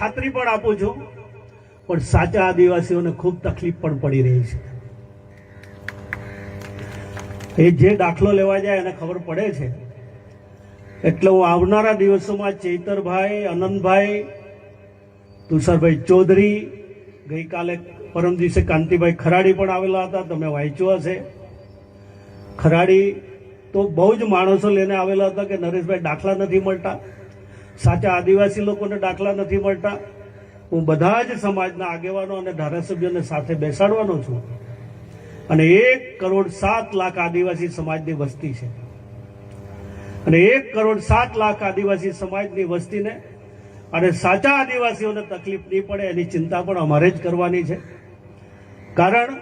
ખાતરી પણ આપું છું, પણ સાચા આદિવાસીઓને ખૂબ તકલીફ પણ પડી રહી છે. એ જે દાખલો લેવા જાય એને ખબર પડે છે. એટલે હું આવનારા દિવસોમાં ચૈતરભાઈ, અનંતભાઈ, તુષારભાઈ ચૌધરી, ગઈકાલે પરમ દિવસે કાંતિભાઈ ખરાડી પણ આવેલા હતા, તમે વાંચ્યું હશે. ખરાડી તો બહુ જ માણસો લઈને આવેલા હતા કે નરેશભાઈ દાખલા નથી મળતા, સાચા આદિવાસી લોકોને દાખલા નથી મળતા. હું બધા જ સમાજના આગેવાનો અને ધારાસભ્યોને સાથે બેસાડવાનો છું. અને 1,07,00,000 આદિવાસી સમાજની વસ્તી છે, અને 1,07,00,000 આદિવાસી સમાજની વસ્તીને અને સાચા આદિવાસીઓને તકલીફ નહીં પડે એની ચિંતા પણ અમારે જ કરવાની છે. કારણ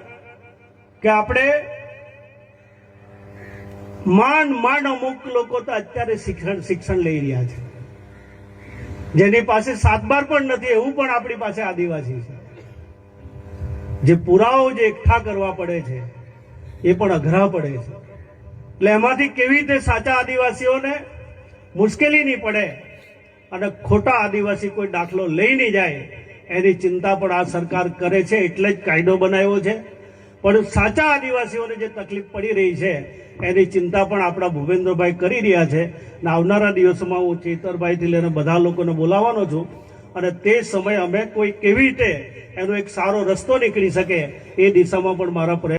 કે આપણે માંડ અમુક લોકો તો અત્યારે શિક્ષણ લઈ રહ્યા છે, જેની પાસે 7 બાર પણ નથી, એવું પણ આપણી પાસે આદિવાસી છે. જે પુરાવો જે એકઠા કરવા પડે છે એ પણ અઘરા પડે છે. એટલે એમાંથી કેવી રીતે સાચા આદિવાસીઓને મુશ્કેલી નહીં પડે અને ખોટા આદિવાસી કોઈ દાખલો લઈ નહીં જાય એની ચિંતા પણ આ સરકાર કરે છે. એટલે જ કાયદો બનાવ્યો છે. પણ સાચા આદિવાસીઓને જે તકલીફ પડી રહી છે એની ચિંતા પણ આપણા ભૂપેન્દ્રભાઈ કરી રહ્યા છે. અને આવનારા દિવસોમાં હું ચેતરભાઈથી લઈને બધા લોકોને બોલાવવાનો છું, અને તે સમયે અમે કોઈ કેવી રીતે એનો એક સારો રસ્તો નીકળી શકે એ દિશામાં પણ મારા પ્રયત્ન